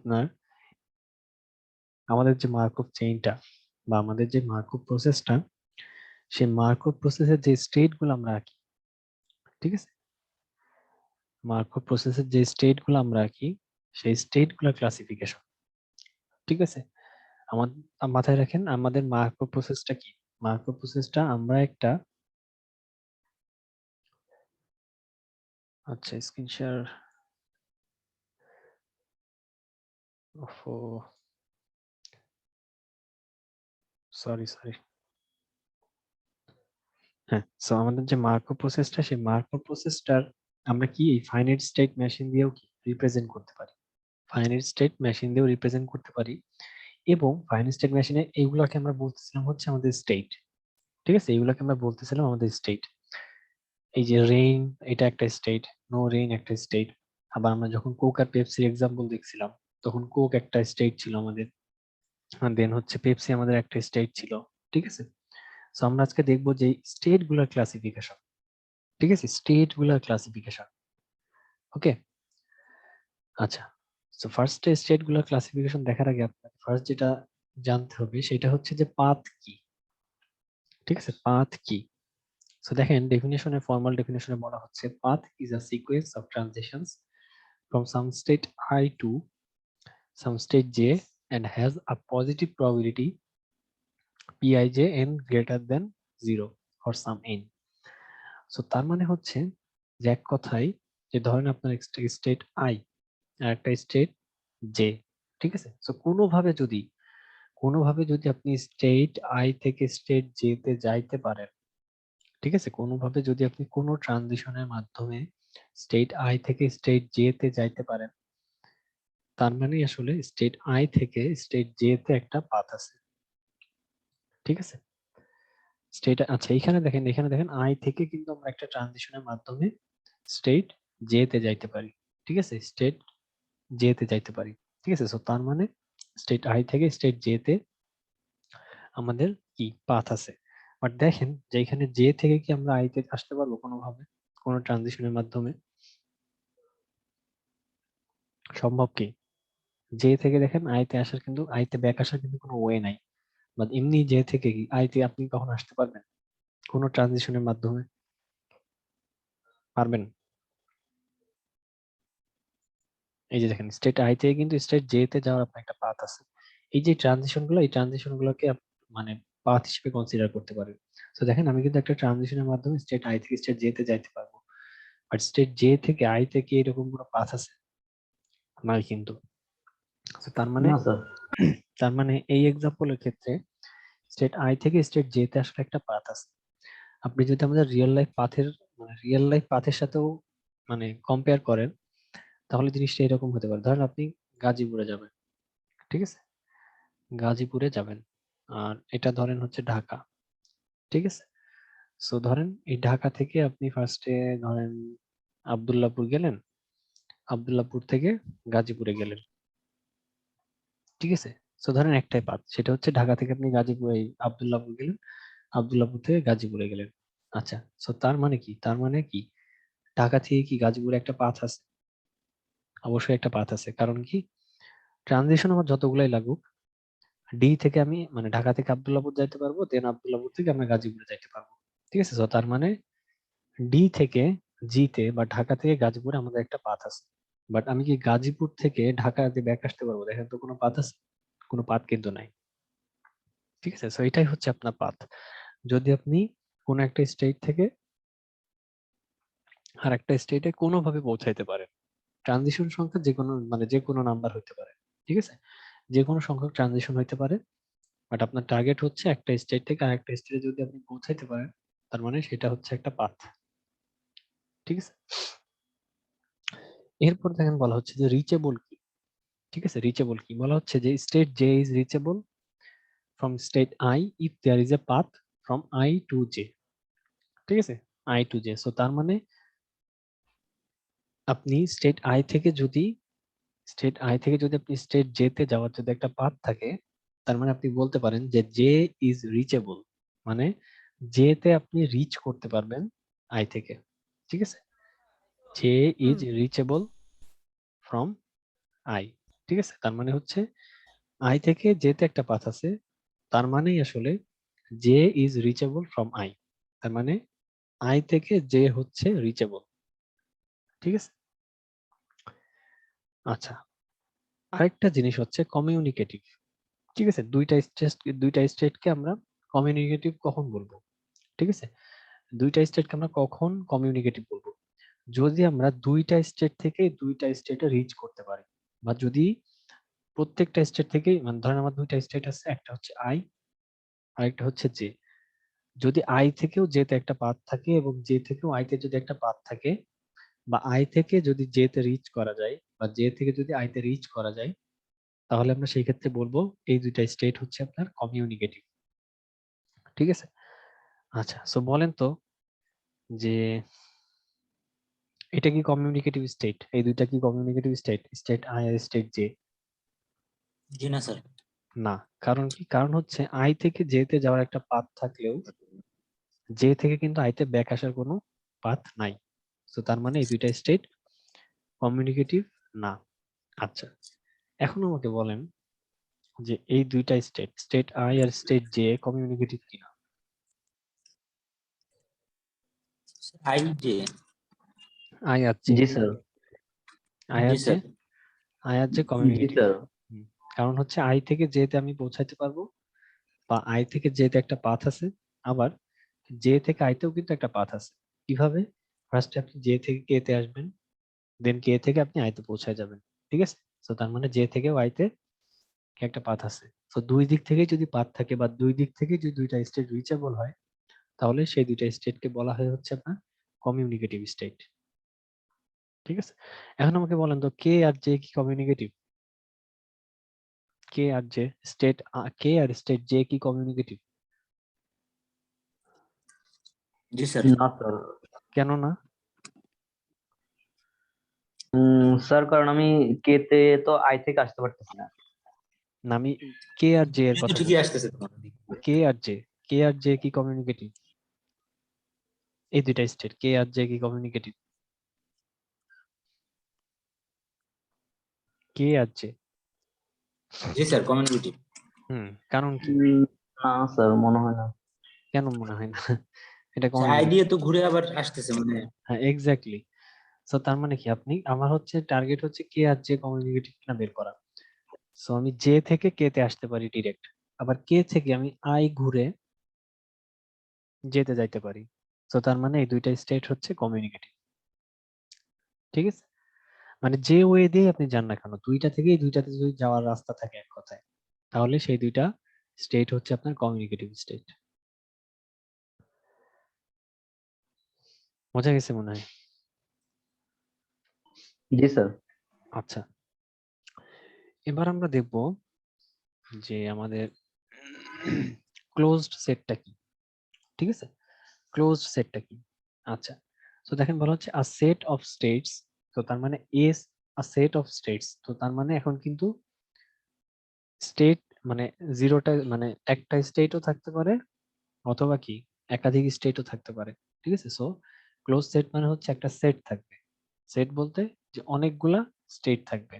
আপনার আমাদের যে মার্কভ চেইনটা বা আমাদের যে মার্কভ প্রসেসটা, সেই মার্কভ প্রসেসের যে স্টেট গুলো আমরা আঁকি, ঠিক আছে, মার্কভ প্রসেসের যে স্টেট গুলো আমরা আঁকি সেই স্টেট গুলো ক্লাসিফিকেশন। ঠিক আছে, আমার মাথায় রাখেন আমাদের মার্কভ প্রসেসটা কি। মার্কভ প্রসেসটা আমরা একটা, আচ্ছা স্ক্রিন শেয়ার, সরি সরি, হ্যাঁ। সো আমাদের যে মার্কভ প্রসেসটা, সেই মার্কভ প্রসেসটার আমরা কি এই ফাইনাইট স্টেট মেশিন দিয়েও কি রিপ্রেজেন্ট করতে পারি, ফাইনাইট স্টেট মেশিন দিয়েও রিপ্রেজেন্ট করতে পারি। এবং ফাইনাইট স্টেট মেশিনে এইগুলোকে আমরা বলতেছিলাম হচ্ছে আমাদের স্টেট। ঠিক আছে, এইগুলোকে আমরা বলতেছিলাম আমাদের স্টেট। এই যে রেইন, এটা একটা স্টেট, নো রেইন একটা স্টেট। আবার আমরা যখন কোক আর পেপসির এক্সাম্পল দেখছিলাম, তখন কোক একটা স্টেট ছিল আমাদের, দেন হচ্ছে পেপসি আমাদের একটা স্টেট ছিল। ঠিক আছে, সো আমরা আজকে দেখবো যে স্টেট গুলার ক্লাসিফিকেশন। ঠিক আছে, স্টেট গুলার ক্লাসিফিকেশন। ওকে, আচ্ছা। সো ফার্স্ট স্টেট গুলার ক্লাসিফিকেশন দেখার আগে আপনাকে ফার্স্ট যেটা জানতে হবে সেটা হচ্ছে যে পাথ কি। ঠিক আছে, পাথ কি। সো দেখেন ডেফিনেশনে, ফর্মাল ডেফিনেশনে বলা হচ্ছে path is a sequence of transitions from some state I to some state j and has a positive probability pij n greater than 0 for some n. So তার মানে হচ্ছে যে এক কথায়, যে ধরেন আপনার স্টেট আই আর একটা স্টেট জে। ঠিক আছে, সো কোনোভাবে যদি আপনি স্টেট আই থেকে স্টেট জে তে যাইতে পারেন, ঠিক আছে, কোনোভাবে যদি আপনি কোনো ট্রানজিশনের মাধ্যমে স্টেট আই থেকে স্টেট জে তে যাইতে পারেন, তার মানে আসলে স্টেট আই থেকে স্টেট জে তে একটা পাথ আছে। ঠিক আছে, স্টেট, আচ্ছা এখানে দেখেন আই থেকে কিন্তু আমরা একটা ট্রানজিশনের মাধ্যমে স্টেট জে তে যাইতে পারি। ঠিক আছে, স্টেট জে তে যাইতে পারি। ঠিক আছে, সো তার মানে স্টেট আই থেকে স্টেট জে তে আমাদের কি পাথ আছে। বাট দেখেন যে এখানে জে থেকে কি আমরা আই তে আসতে পারবো কোনোভাবে, কোনো ট্রানজিশনের মাধ্যমে? সম্ভব কি? জে থেকে দেখেন আইতে আসার, কিন্তু আইতে ব্যাক আসার কিন্তু কোনো ওয়ে নাই। বাট এমনি জে থেকে কি আইতে আপনি কখন আসতে পারবেন কোনো ট্রানজিশনের মাধ্যমে? পারবেন? এই যে দেখেন স্টেট আই থেকে কিন্তু স্টেট জে তে যাওয়ার আপনার একটা পাথ আছে। এই যে ট্রানজিশন গুলো, এই ট্রানজিশন গুলোকে মানে পাথ হিসেবে কনসিডার করতে পারেন। তো দেখেন আমি কিন্তু একটা ট্রানজিশনের মাধ্যমে স্টেট আই থেকে স্টেট জে তে যাইতে পারবো, বাট স্টেট জে থেকে আই থেকে এরকম কোনো পাথ আছে নাই কিন্তু। তো তার মানে না স্যার। তার মানে এই এক্সাম্পলের ক্ষেত্রে স্টেট আই থেকে স্টেট জে তে আসলে একটা পাথ আছে। আপনি যদি আমাদের রিয়েল লাইফ পাথের সাথেও মানে কম্পেয়ার করেন, তাহলে জিনিসটা এরকম হতে পারে। ধরেন আপনি গাজীপুরে যাবেন, ঠিক আছে, গাজীপুরে যাবেন, আর এটা ধরেন হচ্ছে ঢাকা। ঠিক আছে, সো ধরেন এই ঢাকা থেকে আপনি ফার্স্টে ধরেন আব্দুল্লাহপুর গেলেন, আব্দুল্লাহপুর থেকে গাজীপুরে গেলেন। ঠিক আছে, সো ধরেন একটাই পাথ, সেটা হচ্ছে ঢাকা থেকে আপনি গাজীপুর এই আব্দুল্লাহপুর গেলেন, আব্দুল্লাহপুর থেকে গাজীপুরে গেলেন। আচ্ছা, সো তার মানে কি ঢাকা থেকে কি গাজীপুরে একটা পাথ আছে? অবশ্যই একটা পাথ আছে। কারণ কি, ট্রানজিশন আমার যতগুলাই লাগুক, ডি থেকে আমি মানে ঢাকা থেকে আব্দুল্লাহপুর যাইতে পারবো, দেন আব্দুল্লাহপুর থেকে আমরা গাজীপুরে যাইতে পারবো। ঠিক আছে, তো তার মানে ডি থেকে জি তে বা ঢাকা থেকে গাজীপুরে আমাদের একটা পাথ আছে। বাট আমি কি গাজীপুর থেকে ঢাকা দিয়ে ব্যাক আসতে পারবো? দেখেন তো কোনো পাথ আছে? কোনো পাথ কিন্তু নাই। ঠিক আছে, তো এটাই হচ্ছে আপনার পাথ। যদি আপনি কোনো একটা স্টেট থেকে আর একটা স্টেটে কোনোভাবে পৌঁছাইতে পারেন, ট্রানজিশন সংখ্যা যে কোনো মানে যে কোনো নাম্বার হইতে পারে। ঠিক আছে, যে কোনো সংখ্যক ট্রানজিশন হইতে পারে, বাট আপনার টার্গেট হচ্ছে একটা স্টেট থেকে আরেকটা স্টেটে যদি আপনি পৌঁছাইতে পারেন, তার মানে সেটা হচ্ছে একটা পাথ। ঠিক আছে, এরপর দেখেন বলা হচ্ছে যে রিচেবল কি। ঠিক আছে, রিচেবল কি বলা হচ্ছে যে state J is reachable from state I if there is a path from I to J. ঠিক আছে, আই টু জে। সো তার মানে আপনি স্টেট আই থেকে যদি আপনি স্টেট জে তে যাওয়ার যদি একটা পাথ থাকে, তার মানে আপনি বলতে পারেন যে জে ইজ রিচেবল, মানে জে তে আপনি রিচ করতে পারবেন আই থেকে। ঠিক আছে, J is reachable from I. ঠিক আছে, তার মানে হচ্ছে আই থেকে জেতে একটা পাথ আছে, তার মানেই আসলে J is reachable from I, তার মানে আই থেকে জে হচ্ছে রিচেবল। ঠিক আছে, আচ্ছা আরেকটা জিনিস হচ্ছে কমিউনিকেটিভ। ঠিক আছে, দুইটা স্টেটকে আমরা কমিউনিকেটিভ কখন বলবো? ঠিক আছে, দুইটা স্টেটকে আমরা কখন কমিউনিকেটিভ বলবো? যদি আমরা দুইটা স্টেট থেকে দুইটা স্টেটে রিচ করতে পারি, বা যদি প্রত্যেকটা স্টেট থেকেই, মানে ধরেন আমার দুইটা স্টেট আছে, একটা হচ্ছে আই আরেকটা হচ্ছে জে, যদি আই থেকেও জেতে একটা পাথ থাকে এবং জে থেকেও আইতে যদি একটা পাথ থাকে, বা আই থেকে যদি জেতে রিচ করা যায় বা জে থেকে যদি আইতে রিচ করা যায়, তাহলে আমরা সেই ক্ষেত্রে বলবো এই দুইটা স্টেট হচ্ছে আপনার কমিউনিকেটিভ। ঠিক আছে, আচ্ছা সো বলেন তো যে এটা কি কমিউনিকেটিভ স্টেট? এই দুইটা কি কমিউনিকেটিভ স্টেট, স্টেট আই আর স্টেট জে? জি না স্যার। না। কারণ কি? কারণ হচ্ছে আই থেকে জে তে যাওয়ার একটা পাথ থাকলেও জে থেকে কিন্তু আইতে ব্যাক আসার কোনো পাথ নাই। তো তার মানে এই দুইটা স্টেট কমিউনিকেটিভ না। আচ্ছা, এখন আমাকে বলেন যে এই দুইটা স্টেট, স্টেট আই আর স্টেট জে কমিউনিকেটিভ কিনা? I J. আই আর জে, জি স্যার। আই জি আর জে, স্যার। আই আর জে জি কমিউনিকেটিভ। স্যার। কারণ হচ্ছে আই থেকে জে তে আমি পৌঁছাইতে পারবো, বা আই থেকে জে তে একটা পাথ আছে, আবার জে থেকে আই তেও কিন্তু একটা পাথ আছে। কিভাবে? ফার্স্টে আপনি জে থেকে কে তে আসবেন, দেন কে থেকে আপনি আই তে পৌঁছায় যাবেন। ঠিক আছে, তো তার মানে জে থেকেও আই তে একটা পাথ আছে। তো দুই দিক থেকে যদি পাথ থাকে বা দুই দিক থেকে যদি দুইটা স্টেট রিচেবল হয়, তাহলে সেই দুইটা স্টেটকে বলা হয় হচ্ছে আপনার কমিউনিকেটিভ স্টেট। ঠিক আছে, এখন আমাকে বলেন তো কে আর জে কি কমিউনিকেটিভ? কে আর জে স্টেট, কে আর স্টেট জে কি কমিউনিকেটিভ? জি স্যার। না স্যার। কেন না? স্যার কারণ আমি কে তে তো আই থেকে আসতে পারতেছি না। না, আমি কে আর জে এর এই তো কথা ঠিকই বলছি। আসতেছে তোমার দিক থেকে। কে আর জে, কে আর জে কি কমিউনিকেটিভ? এই দুইটা স্টেট কে আর জে কি কমিউনিকেটিভ? কে আর জে। জি স্যার, কমিউনিকেটিভ। কারণ কি? না স্যার, মনে হয় না। কেন মনে হয় না? এটা কমিউনিকেটিভ। আইডিয়া তো ঘুরে আবার আসতেছে মানে। হ্যাঁ এক্স্যাক্টলি। সো তার মানে কি, আপনি, আমার হচ্ছে টার্গেট হচ্ছে কে আর জে কমিউনিকেটিভ কিনা বের করা। সো আমি জে থেকে কে তে আসতে পারি ডিরেক্ট, আবার কে থেকে আমি আই ঘুরে যেতে যাইতে পারি। সো তার মানে এই দুইটা স্টেট হচ্ছে কমিউনিকেটিভ। ঠিক আছে, মানে যে ওয়ে দিয়ে আপনি যান না কেন, দুইটা থেকেই দুইটাতে যদি যাওয়ার রাস্তা থাকে এক কথায়, তাহলে সেই দুইটা স্টেট হচ্ছে আপনার কমিউনিকেটিভ স্টেট। বোঝা গেছে মনে হয়? জি স্যার। আচ্ছা, এবার আমরা দেখব যে আমাদের ক্লোজড সেটটা কি। ঠিক আছে, ক্লোজড সেটটা কি? আচ্ছা, তো দেখেন বলা হচ্ছে আ সেট অফ স্টেটস, তো তার মানে S, a set of states, তো তার মানে এখন কিন্তু স্টেট মানে জিরোটা, মানে একটা স্টেটও থাকতে পারে অথবা কি একাধিক স্টেটও থাকতে পারে। ঠিক আছে, সো ক্লোজ সেট মানে হচ্ছে একটা সেট থাকবে। সেট বলতে যে অনেকগুলা স্টেট থাকবে,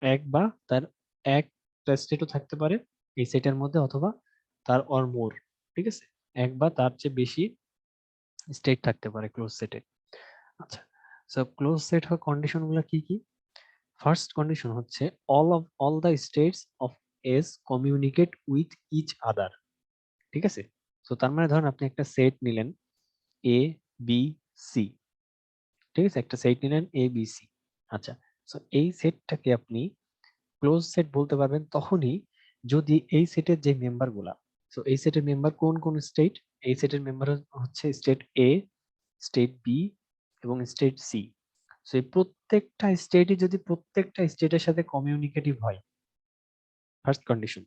এক বা তার একটা স্টেটও থাকতে পারে এই সেটের মধ্যে, অথবা তার অর মোর। ঠিক আছে, এক বা তার চেয়ে বেশি স্টেট থাকতে পারে ক্লোজ সেটে। আচ্ছা, সো ক্লোজ সেট হওয়ার কন্ডিশন গুলো কি কি? ফার্স্ট কন্ডিশন হচ্ছে all the states of S communicate with each other. ঠিক আছে, তো তার মানে ধরেন আপনি একটা সেট নিলেন এ বি সি। ঠিক আছে, একটা সেট নিলেন এ বি সি। আচ্ছা, সো এই সেটটাকে আপনি ক্লোজ সেট বলতে পারবেন তখনই যদি এই সেটের যে মেম্বার গুলা, তো এই সেটের মেম্বার কোন কোন স্টেট, এই সেটের মেম্বার হচ্ছে স্টেট এ, স্টেট বি এবং স্টেট সি। সো এই প্রত্যেকটা স্টেটই যদি প্রত্যেকটা স্টেটের সাথে কমিউনিকেটিভ হয়, ফার্স্ট কন্ডিশন।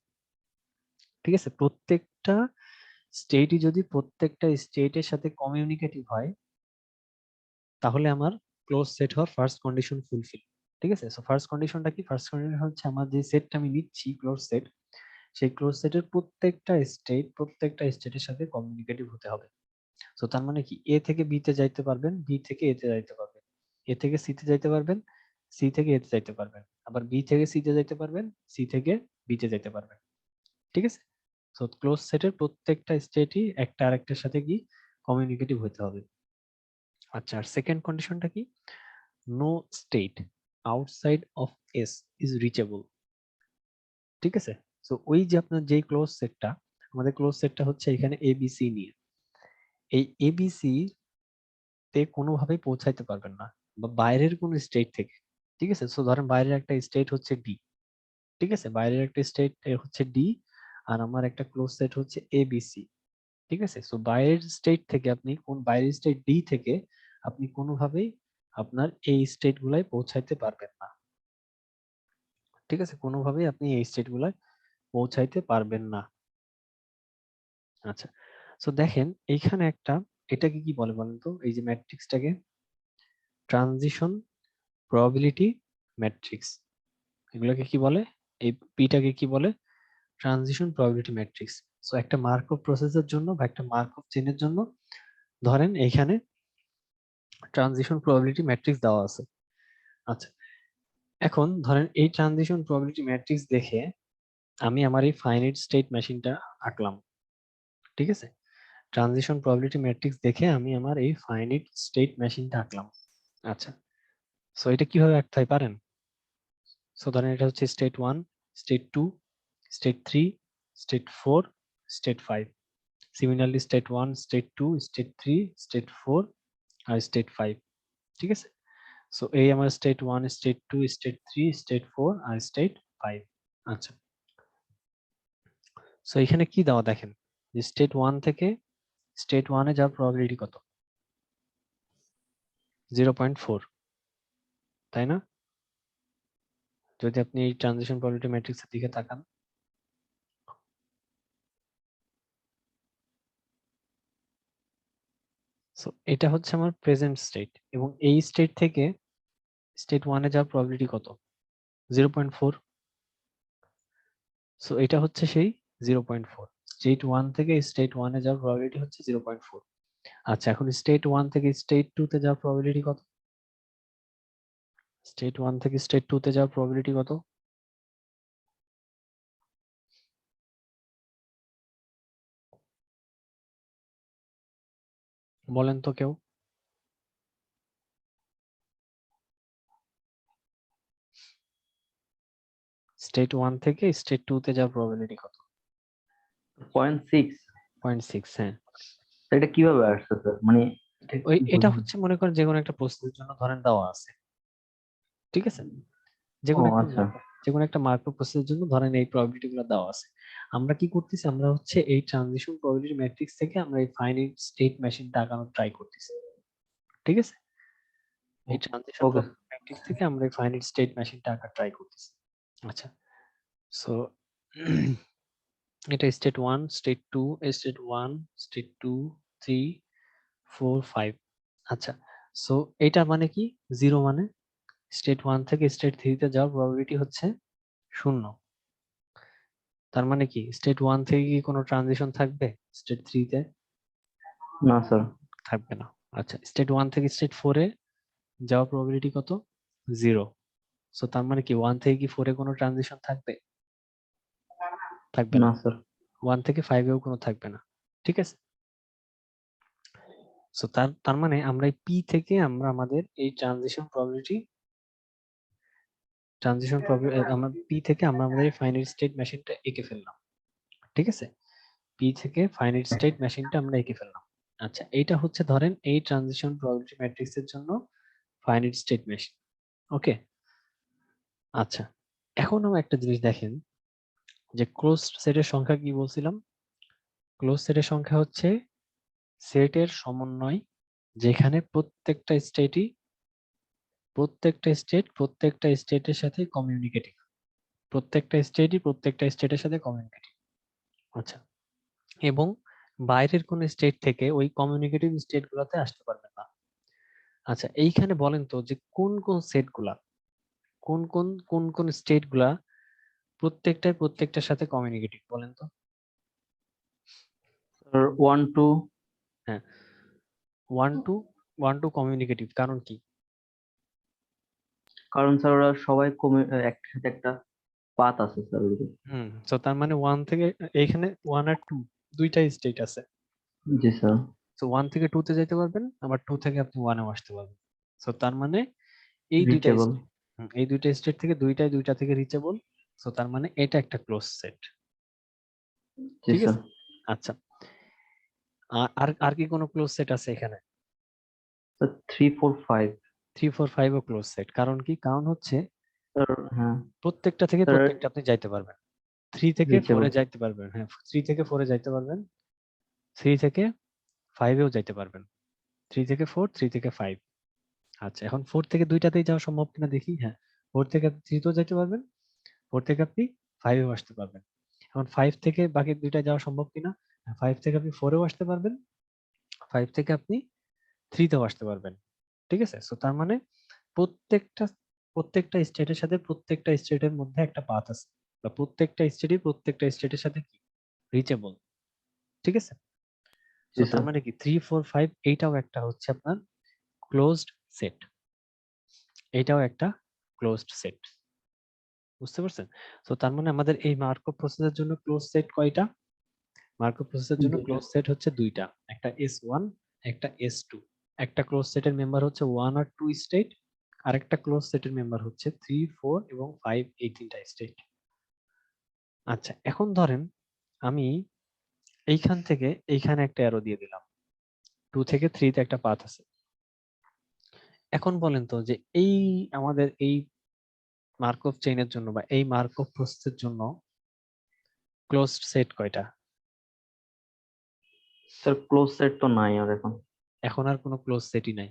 ঠিক আছে, প্রত্যেকটা স্টেটই যদি প্রত্যেকটা স্টেটের সাথে কমিউনিকেটিভ হয়, তাহলে আমার ক্লোজ সেট হওয়ার ফার্স্ট কন্ডিশন ফুলফিল। ঠিক আছে, সো ফার্স্ট কন্ডিশনটা কি? ফার্স্ট কন্ডিশন হচ্ছে আমার যে সেটটা আমি নিচ্ছি ক্লোজ সেট, সেই ক্লোজ সেটের প্রত্যেকটা স্টেটের সাথে কমিউনিকেটিভ হতে হবে। সো তার মানে কি, এ থেকে বি তে যাইতে পারবেন, বি থেকে এ তে যাইতে পারবেন, এ থেকে সি তে যাইতে পারবেন, সি থেকে এতে যাইতে পারবেন, আবার বি থেকে সি তে যাইতে পারবেন, সি থেকে বি তে যাইতে পারবেন। ঠিক আছে? সো ক্লোজ সেটের প্রত্যেকটা স্টেটই একটা আরেকটার সাথে কি কমিউনিকেটিভ হতে হবে। আচ্ছা, আর সেকেন্ড কন্ডিশনটা কি? No state outside of S is reachable. ঠিক আছে? সো ওই যে আপনার যেই ক্লোজ সেটটা, আমাদের ক্লোজ সেটটা হচ্ছে এখানে এবিসি নিয়ে, এই এবিসি তে কোনোভাবেই পৌঁছাইতে পারবেন না, বা বাইরের কোন স্টেট থেকে। ঠিক আছে? সো ধরেন বাইরের একটা স্টেট হচ্ছে ডি। ঠিক আছে? বাইরের একটা স্টেট হচ্ছে ডি, আর আমার একটা ক্লোজ সেট হচ্ছে এবিসি। ঠিক আছে? সো বাইরের স্টেট থেকে আপনি বাইরের স্টেট ডি থেকে আপনি কোনোভাবেই আপনার এই স্টেট গুলায় পৌঁছাইতে পারবেন না। ঠিক আছে? কোনোভাবেই আপনি এই স্টেট গুলায় পৌঁছাইতে পারবেন না। আচ্ছা, সো দেখেন এইখানে একটা, এটাকে কি বলে বলেন তো? এই যে ম্যাট্রিক্সটাকে ট্রানজিশন প্রবাবিলিটি ম্যাট্রিক্স, এগুলোকে কি বলে? এই পিটাকে কি বলে? Transition probability matrix. সো একটা মার্কভ প্রসেসের জন্য বা একটা মার্কভ চেনের জন্য ধরেন এখানে ট্রানজিশন প্রবাবিলিটি ম্যাট্রিক্স দেওয়া আছে। আচ্ছা, এখন ধরেন এই ট্রানজিশন প্রবাবিলিটি ম্যাট্রিক্স দেখে আমি আমার এই ফাইনাইট স্টেট মেশিনটা আঁকলাম। ঠিক আছে? ট্রানজিশন প্রবাবিলিটি ম্যাট্রিক্স দেখে আমি আমার এই ফাইনাইট স্টেট মেশিনটা আঁকলাম। আচ্ছা, সো এটা কিভাবে আঁকতে হয় পারেন? সো ধরেন এটা হচ্ছে state 1, state 2, state 3, state 4, state 5। Similarly state 1, state 2, state 3, state 4 আর স্টেট 5। ঠিক আছে? সো এই আমার স্টেট 1, স্টেট 2, স্টেট 3, স্টেট 4 আর স্টেট 5। আচ্ছা, সো এখানে কি দেওয়া দেখেন, যে স্টেট 1 থেকে স্টেট 1 এ যাওয়ার প্রবাবিলিটি কত? 0.4, তাই না? যদি আপনি এই ট্রানজিশন প্রবাবিলিটি ম্যাট্রিক্সের দিকে তাকান, সো এটা হচ্ছে আমার প্রেজেন্ট স্টেট, এবং এই স্টেট থেকে স্টেট 1 এ যাওয়ার প্রবাবিলিটি কত? 0.4। সো এটা হচ্ছে সেই 0.4। স্টেট 1 থেকে স্টেট 1 এ যাওয়ার প্রবাবিলিটি হচ্ছে 0.4। আচ্ছা, এখন স্টেট 1 থেকে স্টেট 2 তে যাওয়ার প্রবাবিলিটি কত? স্টেট 1 থেকে স্টেট 2 তে যাওয়ার প্রবাবিলিটি কত? বলেন তো কেউ। স্টেট 1 থেকে স্টেট 2 তে যাওয়ার প্রবাবিলিটি কত? 0.6। 0.6। হ্যাঁ, এটা কিভাবে আসছে স্যার? মানে এটা ওই কি এটা বুঝলাম। হচ্ছে মনে করেন যে কোনো একটা প্রসেসের জন্য ধরেন দেওয়া আছে। ঠিক আছে? যে ও কোনো একটা আচ্ছা। যে কোনো একটা মার্কভ প্রসেসের জন্য ধরেন এই প্রবাবিলিটি গুলো দেওয়া আছে। আমরা কি করতেছি? আমরা হচ্ছে এই ট্রানজিশন প্রবাবিলিটি ম্যাট্রিক্স থেকে আমরা এই ফাইনাইট স্টেট মেশিনটা আঁকানোর ট্রাই করতেছি। ঠিক আছে? এই ট্রানজিশন ওকে। প্রবাবিলিটি ম্যাট্রিক্স থেকে আমরা এই ফাইনাইট স্টেট মেশিনটা আঁকার ট্রাই করতেছি। আচ্ছা, সো এটা স্টেট 1, স্টেট 2, স্টেট 1, স্টেট 2, 3, 4, 5। আচ্ছা, সো এটা মানে কি? 0 মানে স্টেট 1 থেকে স্টেট 3 তে যাওয়ার প্রবাবিলিটি হচ্ছে 0। তার মানে কি স্টেট 1 থেকে কি কোনো ট্রানজিশন থাকবে স্টেট 3 তে? না স্যার। থাকবে না। আচ্ছা, স্টেট 1 থেকে স্টেট 4 এ যাওয়ার প্রবাবিলিটি কত? 0। সো তার মানে কি 1 থেকে কি 4 এ কোনো ট্রানজিশন থাকবে? থাকবে না না। স্যার। 1 থেকে 5 এও কোনো থাকবে না। ঠিক আছে? সো তার মানে আমরা এই পি থেকে আমরা আমাদের এই আমরা পি থেকে আমরা আমাদের ফাইনাইট স্টেট মেশিনটা এঁকে ফেললাম। ঠিক আছে? পি থেকে ফাইনাইট স্টেট মেশিনটা আমরা এঁকে ফেললাম। আচ্ছা, এইটা হচ্ছে ধরেন এই ট্রানজিশন প্রবাবিলিটি ম্যাট্রিক্স এর জন্য ফাইনাইট স্টেট মেশিন। ওকে? আচ্ছা, এখনো একটা জিনিস দেখেন, যে ক্লোজড সেটের সংখ্যা কি বলছিলাম? ক্লোজ সেটের সংখ্যা হচ্ছে সেটের সমন্বয় যেখানে প্রত্যেকটা স্টেটের সাথে কমিউনিকেটিভ। প্রত্যেকটা স্টেটের সাথে কমিউনিকেটিভ। আচ্ছা, এবং বাইরের কোন স্টেট থেকে ওই কমিউনিকেটিভ স্টেট গুলাতে আসতে পারবে না। আচ্ছা, এইখানে বলেন তো যে কোন সেট গুলা, কোন স্টেট গুলা প্রত্যেকটার সাথে কমিউনিকেটিভ বলেন তো? স্যার 1 2। হ্যাঁ, ওয়ান টু কমিউনিকেটিভ, কারণ কি? কারণ স্যার ওরা সবাই একসাথে একটা পাথ আছে স্যার। সো তার মানে 1 থেকে এইখানে 1 আর 2 দুইটাই স্টেট আছে। জি স্যার। সো 1 থেকে 2 তে যাইতে পারবেন, আবার 2 থেকে আপনি 1 এও আসতে পারবেন। সো তার মানে এই দুইটা রিচেবল। এই দুইটা স্টেট থেকে দুইটা থেকে রিচেবল। সো তার মানে এটা একটা ক্লোজ সেট। জি ঠিক স্যার। আছে? আচ্ছা। আর আর কি কোনো ক্লোজ সেট আছে এখানে? 3 4 5 3 4 5 ও ক্লোজ সেট। কারণ কি? কারণ হচ্ছে স্যার। হ্যাঁ প্রত্যেকটা থেকে স্যার। প্রত্যেকটা আপনি যাইতে পারবেন। 3 থেকে 4 রিচেবল। এ যাইতে পারবেন। হ্যাঁ, 3 থেকে 4 এ যাইতে পারবেন। 3 থেকে 5 এও যাইতে পারবেন। 3 থেকে 4, 3 থেকে 5। আচ্ছা, এখন 4 থেকে দুইটাতেই যাওয়া সম্ভব কিনা দেখি। হ্যাঁ, 4 থেকে আপনি 3 তেও যাইতে পারবেন। 4 থেকে আপনি 5 এও আসতে পারবেন। এখন 5 থেকে বাকি দুইটায় যাওয়া সম্ভব কিনা? হ্যাঁ, 5 থেকে আপনি 4 এও আসতে পারবেন। 5 থেকে আপনি 3 তেও আসতে পারবেন। ঠিক আছে? সো তার মানে প্রত্যেকটা প্রত্যেকটা স্টেটের সাথে প্রত্যেকটা স্টেটের মধ্যে একটা পাথ আছে। বা প্রত্যেকটা স্টেটই প্রত্যেকটা স্টেটের সাথে কি? রিচেবল। ঠিক আছে? জি সো তার স্যার। মানে কি 3 4 5 এইটাও একটা হচ্ছে আপনার ক্লোজড সেট। এইটাও একটা ক্লোজড সেট। বুঝতে পারছেন? সো তার মানে আমাদের এই মার্কভ প্রসেসের জন্য ক্লোজ সেট কয়টা? মার্কভ প্রসেসের জন্য দুইটা। ক্লোজ সেট হচ্ছে দুইটা। একটা S1, একটা S2। একটা ক্লোজ সেটের মেম্বার হচ্ছে 1 আর 2 স্টেট, আরেকটা ক্লোজ সেটের মেম্বার হচ্ছে 3 4 এবং 5 এই তিনটা স্টেট। আচ্ছা, এখন ধরেন আমি এইখান থেকে এইখানে একটা অ্যারো দিয়ে দিলাম। 2 থেকে 3 তে একটা পাথ আছে। এখন বলেন তো যে এই আমাদের এই মার্কভ চেইনের জন্য বা এই মার্কভ প্রসেসের জন্য ক্লোজড সেট কয়টা? স্যার ক্লোজ সেট তো নাই আর এখন। এখন আর কোনো ক্লোজ সেটই নাই।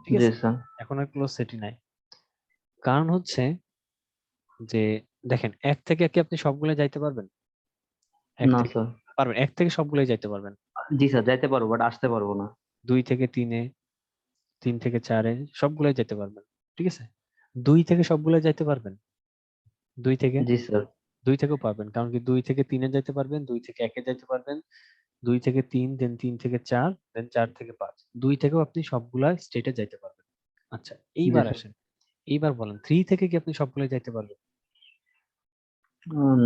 ঠিক জি আছে? স্যার। এখন আর ক্লোজ সেটই নাই। কারণ হচ্ছে যে দেখেন 1 থেকে কি আপনি সবগুলো যাইতে পারবেন? 1 না থেকে স্যার। পারবেন। 1 থেকে সবগুলোই যাইতে পারবেন। জি স্যার যাইতে পারবো বাট আসতে পারবো না। 2 থেকে 3 এ, 3 থেকে 4 এ সবগুলোই যাইতে পারবেন। ঠিক আছে? 2 থেকে সবগুলোই যাইতে পারবেন। 2 থেকে জি স্যার। 2 থেকেও পারবেন। কারণ কি 2 থেকে 3 এ যাইতে পারবেন, 2 থেকে 1 এ যাইতে পারবেন, 2 থেকে 3, দেন 3 থেকে 4, দেন 4 থেকে 5। 2 থেকেও আপনি সবগুলা স্টেটে যাইতে পারবেন। আচ্ছা, জি এইবার স্যার। আসেন। এইবার বলেন 3 থেকে কি আপনি সবগুলোই যাইতে পারবেন?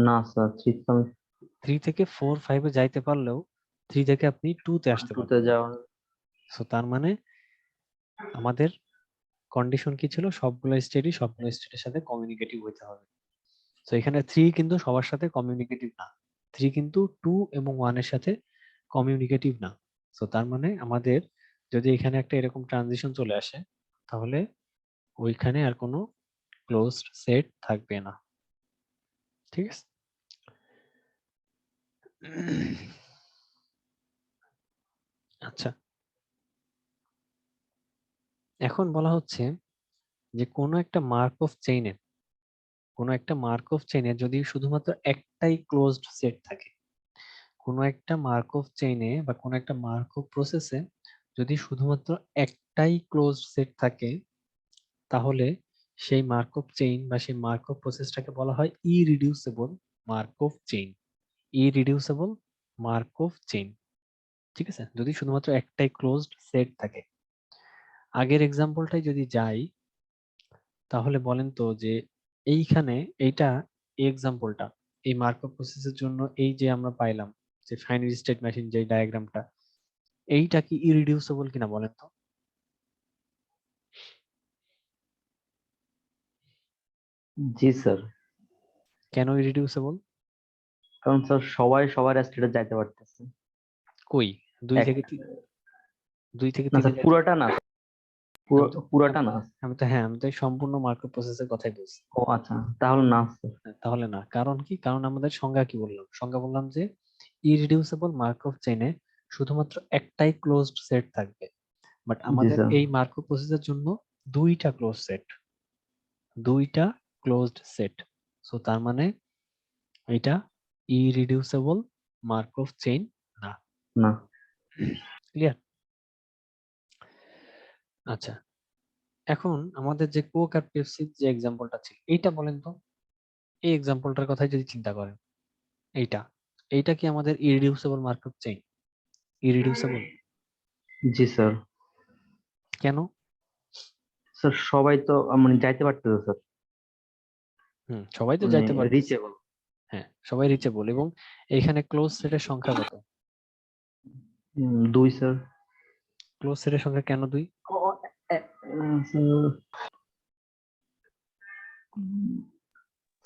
না স্যার 3 তো আমি 3 থেকে 4 5 এ যাইতে পারলেও 3 থেকে আপনি 2 তে আসতে 2 তে পারবেন না। যাওয়া। সো তার মানে আমাদের কন্ডিশন কি ছিল? সবগুলো স্টেটের সাথে কমিউনিকেটিভ হইতে হবে। তো এখানে 3 কিন্তু সবার সাথে কমিউনিকেটিভ না। 3 কিন্তু 2 এবং 1 এর সাথে কমিউনিকেটিভ না। সো তার মানে আমাদের যদি এখানে একটা এরকম ট্রানজিশন চলে আসে, তাহলে ওইখানে আর কোনো ক্লোজড সেট থাকবে না। ঠিক আছে? আচ্ছা, এখন বলা হচ্ছে যে কোনো একটা মার্কভ চেইনের যদি শুধুমাত্র একটাই ক্লোজড সেট থাকে, কোনো একটা মার্কভ চেইনে বা কোনো একটা মার্কভ প্রসেসে যদি শুধুমাত্র একটাই ক্লোজড সেট থাকে, তাহলে সেই মার্কভ চেইন বা সেই মার্কভ প্রসেসটাকে বলা হয় irreducible Markov chain. Irreducible Markov chain. ঠিক আছে? যদি শুধুমাত্র একটাই ক্লোজড সেট থাকে। আগের এক্সাম্পলটাই যদি যাই, তাহলে বলেন তো যে এইখানে এইটা এই এক্সাম্পলটা এই মার্কভ প্রসেসের জন্য এই যে আমরা পাইলাম যে ফাইনাইট স্টেট মেশিন যে ডায়াগ্রামটা, এইটা কি ইরিডিউসিবল কিনা বলেন তো? জি স্যার। কেন ইরিডিউসিবল? কারণ স্যার সবাই সবার স্টেটে যাইতে পারতেছে। কই? 2 এক থেকে 2 থেকে না 3 এ স্যার যাইতে পুরাটা না, আমি তো পুরাটা আমি না। আমি তো এই সম্পূর্ণ মার্কভ প্রসেসের কথাই বলছি। ও আচ্ছা তাহলে না স্যার। তাহলে না। কারণ কি? কারণ আমাদের সংজ্ঞা কি বললাম? সংজ্ঞা বললাম যে ইরিডিউসিবল মার্কভ চেইনে শুধুমাত্র একটাই ক্লোজড সেট থাকবে। বাট জি আমাদের স্যার। এই মার্কভ প্রসেসের জন্য দুইটা ক্লোজ সেট। দুইটা ক্লোজড সেট। সো তার মানে এটা ইরিডিউসিবল মার্কভ চেইন না। না। ক্লিয়ার? আচ্ছা, এখন আমাদের যে কোক আর পেপসির যে এক্সাম্পলটা ছিল, এইটা বলেন তো, এই এক্সাম্পলটার কথাই যদি চিন্তা করেন, এইটা এইটা কি আমাদের ইরিডিউসিবল মার্কভ চেইন? ইরিডিউসিবল জি স্যার। কেন? স্যার সবাই তো মানে যাইতে পারতেছে স্যার, সবাই তো মানে যাইতে পারতেছে। রিচেবল। হ্যাঁ, সবাই রিচেবল এবং এইখানে ক্লোজ সেটের সংখ্যা কত? 2 স্যার। ক্লোজ সেটের সংখ্যা কেন 2? ও, স্যার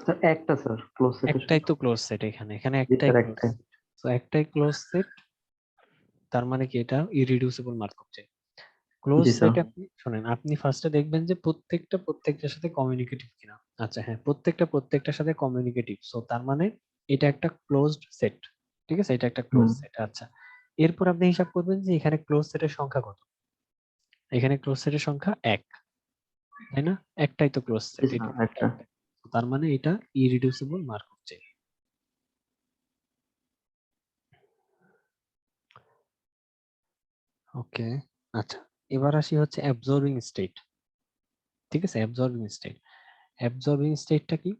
স্যার একটা স্যার ক্লোজ সেটের একটাই তো ক্লোজ সেট, এখানে এখানে জি একটাই স্যার ক্লোজ একটাই। সেট। তো একটাই ক্লোজ সেট, তার মানে কি এটা ইরিডিউসিবল মার্কআপ চেইন। ক্লোজ জি স্যার। সেট আপনি শোনেন, আপনি ফার্স্টে দেখবেন যে প্রত্যেকটা প্রত্যেকটার সাথে কমিউনিকেটিভ কিনা। আচ্ছা হ্যাঁ, প্রত্যেকটা প্রত্যেকটার সাথে কমিউনিকেটিভ, সো তার মানে এটা একটা ক্লোজড সেট। ঠিক আছে, এটা একটা ক্লোজ হুম সেট। আচ্ছা, এরপর আপনি হিসাব করবেন যে এখানে ক্লোজ সেটের সংখ্যা কত। এখানে ক্লোজ সেটের সংখ্যা 1, তাই না? একটাই তো ক্লোজ জি সেট, এটা স্যার একটা। একটাই। তো তার মানে এটা ইরিডিউসিবল মার্কআপ চেইন। ওকে, আচ্ছা, এবার আসি হচ্ছে অ্যাবজর্বিং স্টেট। ঠিক আছে, অ্যাবজর্বিং স্টেট। অ্যাবজর্বিং স্টেটটা কি?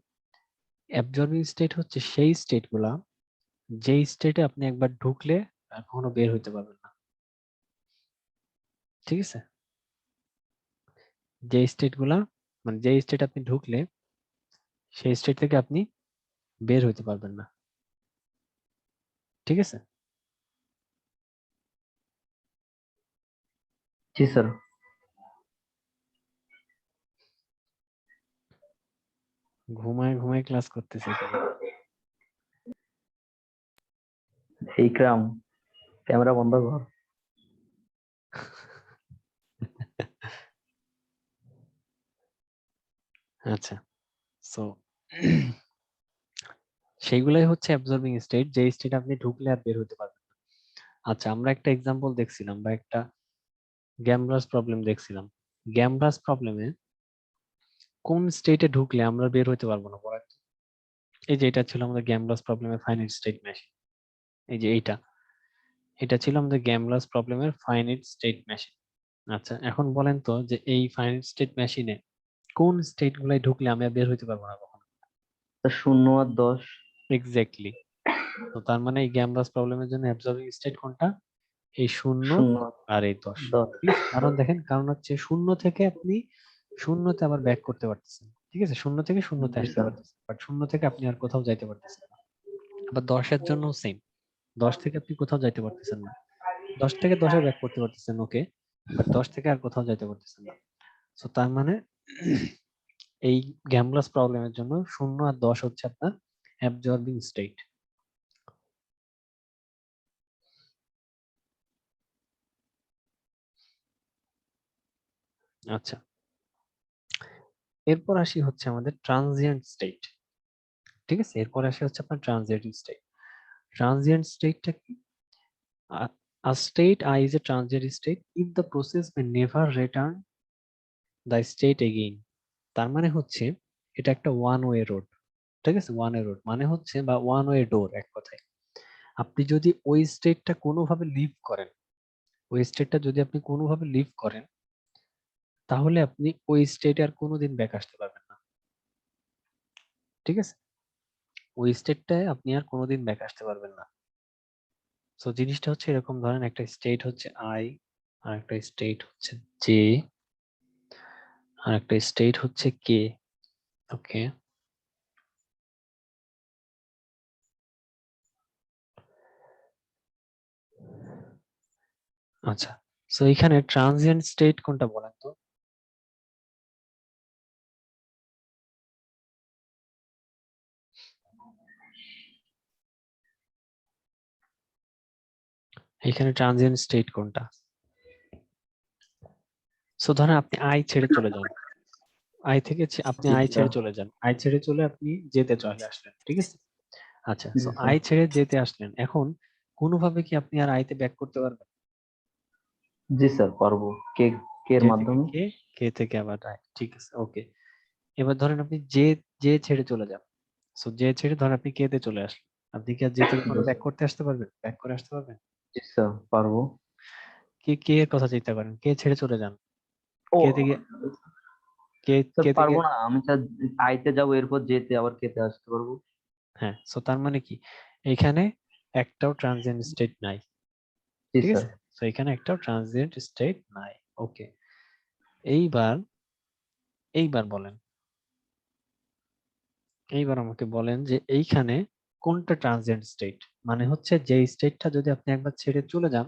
অ্যাবজর্বিং স্টেট হচ্ছে সেই স্টেটগুলা যেই স্টেটে আপনি একবার ঢুকলে আর কখনো বের হইতে পারবেন না। ঠিক আছে, যে স্টেটগুলা মানে যে স্টেট আপনি ঢুকলে সেই স্টেট থেকে আপনি বের হইতে পারবেন না। ঠিক আছে, জি স্যার। ঘুমায় ঘুমায় ক্লাস করতেছে কি? ইকরাম, ক্যামেরা বন্ধ কর। আচ্ছা, সো সেইগুলাই হচ্ছে অ্যাবজর্বিং স্টেট, যে স্টেট আপনি ঢুকলে আর বের হতে পারবেন না। আচ্ছা, আমরা একটা এক্সাম্পল দেখছিলাম বা একটা গ্যামব্লাস প্রবলেম দেখছিলাম। গ্যামব্লাস প্রবলেমে কোন স্টেটে ঢুকলে আমরা বের হতে পারবো না বলেন তো? এই যে এটা ছিল আমাদের গ্যামব্লাস প্রবলেমের ফাইনাইট স্টেট মেশিন। এই যে এইটা, এটা ছিল আমাদের গ্যামব্লাস প্রবলেমের ফাইনাইট স্টেট মেশিন। আচ্ছা, এখন বলেন তো যে এই ফাইনাইট স্টেট মেশিনে কোন স্টেট গুলাই ঢুকলে আমি আর বের হইতে পারবো না কখনো? স্যার 0 আর 10। এক্স্যাক্টলি। তো তার মানে এই গ্যামব্লাস প্রবলেমের জন্য অ্যাবজর্বিং স্টেট কোনটা? এই 0 0 আর এই 10। 10। ঠিক আছে, কারণ দেখেন, কারণ হচ্ছে শূন্য থেকে আপনি শূন্যতে আবার ব্যাক করতে পারতেছেন। ঠিক আছে, শূন্য থেকে শূন্যতে জি আসতে স্যার। পারতেছেন, বাট শূন্য থেকে আপনি আর কোথাও যাইতে পারতেছেন না। আবার 10 এর জন্য সেম, 10 থেকে আপনি কোথাও যাইতে পারতেছেন না। 10 থেকে 10-এ ব্যাক করতে পারতেছেন, ওকে, বাট 10 থেকে আর কোথাও যাইতে পারতেছেন না। সো তার মানে এই গ্যামব্লাস প্রবলেমের জন্য 0 আর 10 হচ্ছে আপনার অ্যাবজর্বিং স্টেট। আচ্ছা, এরপর আসি হচ্ছে আমাদের ট্রানজিয়েন্ট স্টেট। ঠিক আছে, এরপর আসি হচ্ছে আপনার ট্রানজিয়েন্ট স্টেট। ট্রানজিয়েন্ট স্টেটটা কি? A state I is a transient state if the process may never return the state again. তার মানে হচ্ছে এটা একটা ওয়ান ওয়ে রোড। ঠিক আছে, ওয়ান ওয়ে রোড মানে হচ্ছে বা ওয়ান ওয়ে ডোর এক কথায়। আপনি যদি ওই স্টেটটা কোনোভাবে লিভ করেন, ওই স্টেটটা যদি আপনি কোনোভাবে লিভ করেন, তাহলে আপনি ওই স্টেটে আর কোনোদিন ব্যাক আসতে পারবেন না। ঠিক আছে, ওই স্টেটটায় আপনি আর কোনোদিন ব্যাক আসতে পারবেন না। সো জিনিসটা হচ্ছে এরকম, ধরেন একটা স্টেট হচ্ছে আই, আর একটা স্টেট হচ্ছে জে, আর একটা স্টেট হচ্ছে কে। ওকে, আচ্ছা, সো এখানে ট্রানজিয়েন্ট স্টেট কোনটা বলেন তো? এখানে ট্রানজিয়েন্ট স্টেট কোনটা? সো ধরেন আপনি আই ছেড়ে চলে যান, আই থেকে আপনি জি আই স্যার। ছেড়ে চলে যান, আই ছেড়ে চলে আপনি যেতে চলে আসলেন। ঠিক আছে, আচ্ছা, জি সো স্যার। আই ছেড়ে যেতে আসলেন, এখন কোনোভাবে কি আপনি আর আইতে ব্যাক করতে পারবেন? জি স্যার পারবো। কে কে এর জে থেকে মাধ্যমে। কে, কে থেকে আবার আই। ঠিক আছে, ওকে। এবার ধরেন আপনি জে, জে ছেড়ে চলে যান। সো জে ছেড়ে ধরেন আপনি কে তে চলে আসলেন, আপনি কি আর জে থেকে কোনো ব্যাক করতে আসতে পারবেন, ব্যাক করে আসতে পারবেন? জি স্যার পারবো। কে, কে এর কথা চিন্তা করেন, কে ছেড়ে চলে যান, ও কে থেকে, কে, স্যার কে থেকে। পারবো না, আমি স্যার আইতে যাবো এরপর যেতে আবার কেতে আসতে পারবো। হ্যাঁ, সো তার মানে কি এখানে একটাও ট্রানজিয়েন্ট স্টেট নাই। জি ঠিক স্যার। আছে, তো এখানে একটাও ট্রানজিয়েন্ট স্টেট নাই। ওকে, এইবার এইবার বলেন, এইবার আমাকে বলেন যে এইখানে কোনটা ট্রানজিয়েন্ট স্টেট, মানে হচ্ছে যে স্টেটটা যদি আপনি একবার ছেড়ে চলে যান,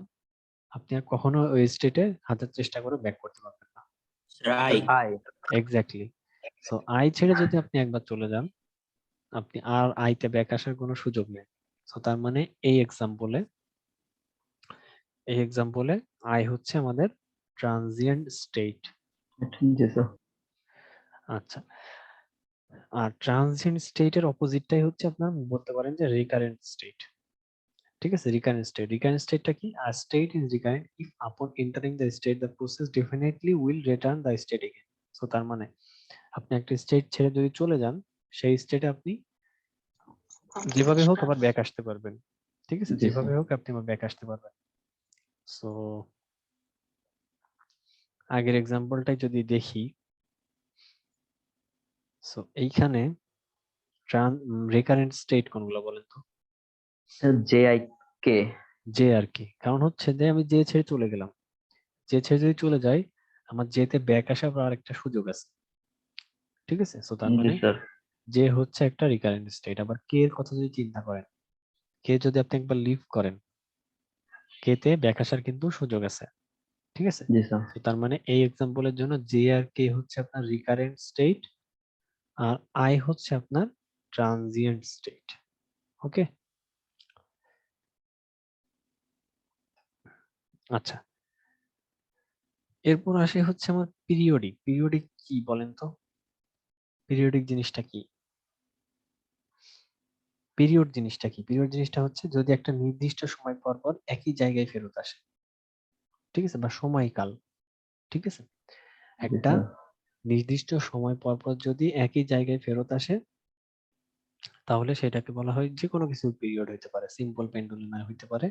আপনি আর কখনো ওই স্টেটে হাজার চেষ্টা করে ব্যাক করতে পারবেন না। Sir I. I. Exactly. So I ছেড়ে যদি আপনি একবার চলে যান, আপনি আর আইতে ব্যাক আসার কোনো সুযোগ নেই। সো তার মানে এই এক্সাম্পলে আই হচ্ছে আমাদের ট্রানজিয়েন্ট স্টেট। জি স্যার। আচ্ছা, আর ট্রানজিয়েন্ট স্টেটের অপোজিটটাই হচ্ছে আপনার বলতে পারেন যে রিকারেন্ট স্টেট। ঠিক আছে, রিকারেন্ট স্টেটটা কি? আর স্টেট ইজ রিকারেন্ট ইফ আপন entering the state the process definitely will return the state again. So তার মানে আপনি একটা স্টেট ছেড়ে যদি চলে যান, সেই স্টেটে আপনি যেভাবে হোক আবার ব্যাক আসতে পারবেন। ঠিক আছে, জি যেভাবে স্যার। হোক আপনি আবার ব্যাক আসতে পারবেন। সো আগের এক্সাম্পলটাই যদি দেখি, সো এইখানে রিকারেন্ট স্টেট কোনগুলো বলেন তো? J I K. J R কি, কারণ হচ্ছে যে আমি জে ছেড়ে চলে গেলাম, জে ছেড়ে যদি চলে যাই আমার জেতে ব্যাক আসার আর একটা সুযোগ আছে। ঠিক আছে, সো তার জি মানে স্যার। যে হচ্ছে একটা রিকারেন্ট স্টেট। আবার কে এর কথা যদি চিন্তা করেন, কে যদি আপনি একবার লিভ করেন, কে তে ব্যাক আসার কিন্তু সুযোগ আছে। ঠিক আছে, জি স্যার। তো তার মানে এই এক্সাম্পলের জন্য জে আর কে হচ্ছে আপনার রিকারেন্ট স্টেট, আর আই হচ্ছে আপনার ট্রানজিয়েন্ট স্টেট। ওকে, আচ্ছা, এরপর আসে হচ্ছে আমার পিরিয়ডিক। পিরিয়ডিক কি বলেন তো? পিরিয়ডিক জিনিসটা কি? পিরিয়ড জিনিসটা হচ্ছে যদি একটা নির্দিষ্ট সময় পর পর একই জায়গায় ফেরত আসে। ঠিক আছে, বা সময়কাল। ঠিক আছে, জি একটা স্যার। নির্দিষ্ট সময় পর পর যদি একই জায়গায় ফেরত আসে, তাহলে সেটাকে বলা হয় যে কোনো কিছু পিরিয়ড হইতে পারে, সিম্পল পেন্ডুলাম হইতে পারে,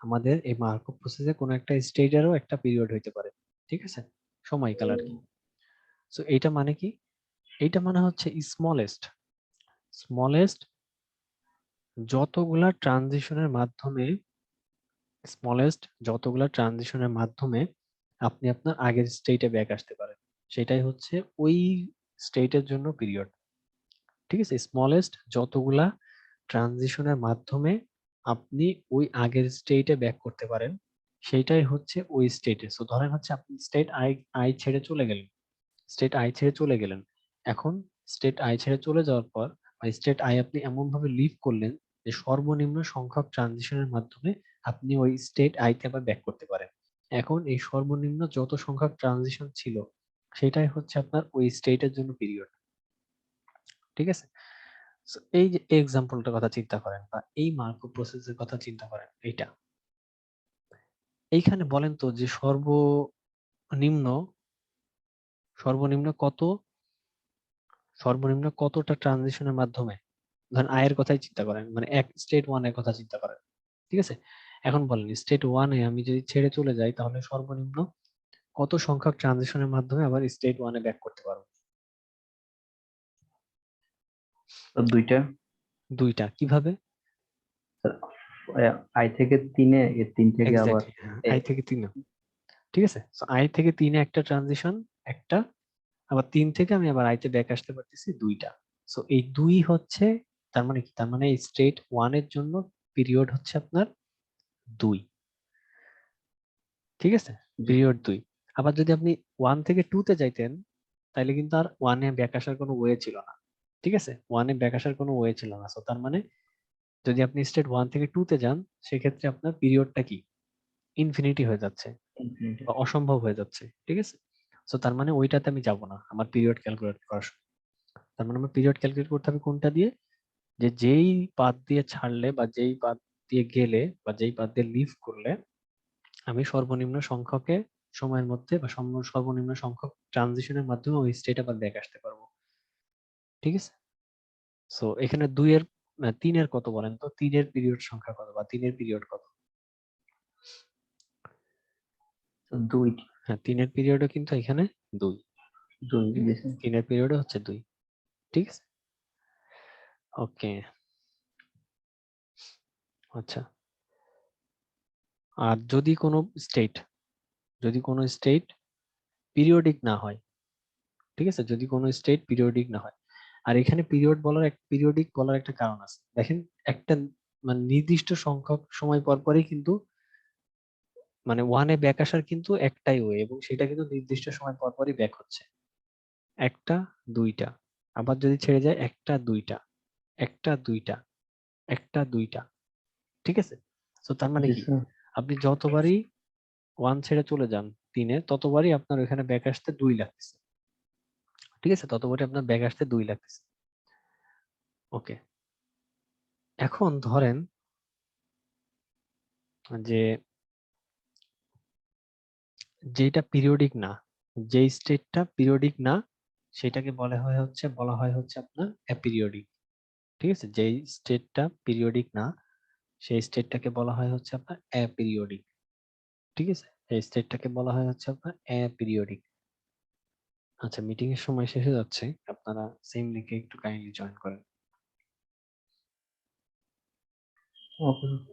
আমাদের এই মার্কভ প্রসেসে কোনো একটা স্টেজেরও একটা পিরিয়ড হইতে পারে। ঠিক আছে, সময়কাল আর কি। সো এইটা মানে কি? এইটা মানে হচ্ছে স্মলেস্ট যতগুলা ট্রানজিশনের মাধ্যমে আপনি আপনার আগের স্টেটে ব্যাক আসতে পারেন, সেটাই হচ্ছে ওই স্টেটের জন্য পিরিয়ড। ঠিক আছে, স্মলেস্ট যতগুলা ট্রানজিশনের মাধ্যমে আপনি ওই আগের স্টেটে ব্যাক করতে পারেন, সেইটাই হচ্ছে ওই স্টেটে। সো ধরেন হচ্ছে আপনি স্টেট আই আই ছেড়ে চলে গেলেন, স্টেট আই ছেড়ে চলে গেলেন। এখন স্টেট আই ছেড়ে চলে যাওয়ার পর বা স্টেট আই আপনি এমন ভাবে লিভ করলেন যে সর্বনিম্ন সংখ্যক ট্রানজিশনের মাধ্যমে আপনি ওই স্টেট আইতে আবার ব্যাক করতে পারেন। এখন এই সর্বনিম্ন যত সংখ্যক ট্রানজিশন ছিল, সেটাই হচ্ছে আপনার ওই স্টেটের জন্য পিরিয়ড। ঠিক আছে, So, এই যে এক্সাম্পলটার কথা চিন্তা করেন বা এই মার্কো প্রসেসের কথা চিন্তা করেন, এইটা এইখানে বলেন তো যে সর্বনিম্ন সর্বনিম্ন কত সর্বনিম্ন কতটা ট্রানজিশনের মাধ্যমে, ধরেন আয়ের কথাই চিন্তা করেন, মানে এক স্টেট ওয়ান এর কথা চিন্তা করেন। ঠিক আছে, এখন বলেন স্টেট ওয়ানে আমি যদি ছেড়ে চলে যাই, তাহলে সর্বনিম্ন কত সংখ্যক ট্রানজিশনের মাধ্যমে আবার স্টেট ওয়ানে ব্যাক করতে পারবো? তো দুইটা। দুইটা। কিভাবে? আই থেকে তিনে, এর তিন থেকে আবার এক্স্যাক্টলি, আই থেকে তিনে। ঠিক আছে, আই থেকে তিনে একটা ট্রানজিশন, একটা, আবার তিন থেকে আমি আবার আইতে ব্যাক আসতে পারতেছি দুইটা। সো এই দুই হচ্ছে, তার মানে কি, তার মানে স্টেট ওয়ান এর জন্য পিরিয়ড হচ্ছে আপনার দুই। ঠিক আছে, জি পিরিয়ড দুই। আবার যদি আপনি ওয়ান থেকে টু তে যাইতেন, তাহলে কিন্তু আর ওয়ানে ব্যাক আসার কোনো ওয়ে ছিল না। ঠিক আছে, ওয়ানে ব্যাক আসার কোনো ওয়ে ছিল না। সো তার মানে যদি আপনি স্টেট ওয়ান থেকে টু তে যান, সেক্ষেত্রে আপনার পিরিয়ডটা কি, ইনফিনিটি হয়ে যাচ্ছে infinity। বা অসম্ভব হয়ে যাচ্ছে। ঠিক আছে, সো তার মানে ওইটাতে আমি যাব না আমার পিরিয়ড ক্যালকুলেট করার সময়। তার মানে আমার পিরিয়ড ক্যালকুলেট করতে হবে কোনটা দিয়ে? যে যেই পাথ দিয়ে ছাড়লে বা যেই পাথ দিয়ে গেলে বা যেই পাথ দিয়ে লিভ করলে আমি সর্বনিম্ন সংখ্যকে সময়ের মধ্যে বা সর্বনিম্ন সংখ্যক ট্রানজিশনের মাধ্যমে ওই স্টেট আবার ব্যাক আসতে পারবো। ঠিক আছে, সো এখানে তিনের কত বলেন তো? তিনের পিরিয়ড সংখ্যা কত বা তিনের পিরিয়ড কত? তো দুই। হ্যাঁ, তিনের পিরিয়ডও কিন্তু এখানে দুই। দুই। ঠিক জি আছে? স্যার। তিনের পিরিয়ডও হচ্ছে দুই। ঠিক আছে, ওকে, আচ্ছা। আর যদি কোনো স্টেট পিরিয়ডিক না হয়, ঠিক আছে, যদি কোনো স্টেট পিরিয়ডিক না হয়। আর এখানে পিরিয়ডিক বলার একটা কারণ আছে। দেখেন, একটা মানে নির্দিষ্ট সংখ্যক সময় পর পরই কিন্তু মানে ওয়ানে ব্যাক আসার কিন্তু একটাই ওয়ে, এবং সেটা কিন্তু নির্দিষ্ট সময় পর পরই ব্যাক হচ্ছে। একটা, দুইটা, আবার যদি ছেড়ে যায় একটা, দুইটা, একটা, দুইটা, একটা, দুইটা। ঠিক আছে? তো তার মানে জি কি, স্যার। আপনি যতবারই ওয়ান ছেড়ে চলে যান তিনে, ততবারই আপনার ওখানে ব্যাক আসতে 2 লাগতেছে। ঠিক আছে, ততবারই আপনার ব্যাক আসতে 2 লাগতেছে। ওকে, এখন ধরেন যে যেটা পিরিয়ডিক না, যে স্টেটটা পিরিয়ডিক না, সেটাকে বলা হয় হচ্ছে আপনার অ্যাপিরিয়ডিক। ঠিক আছে, যেই স্টেটটা পিরিয়ডিক না, সেই স্টেটটাকে বলা হয় হচ্ছে আপনার অ্যাপিরিয়ডিক। ঠিক আছে, এই স্টেটটাকে বলা হয় হচ্ছে আপনার অ্যাপিরিয়ডিক। আচ্ছা, মিটিং এর সময় শেষ হয়ে যাচ্ছে, আপনারা সেম লিঙ্কে একটু কাইন্ডলি জয়েন করেন। ওকে।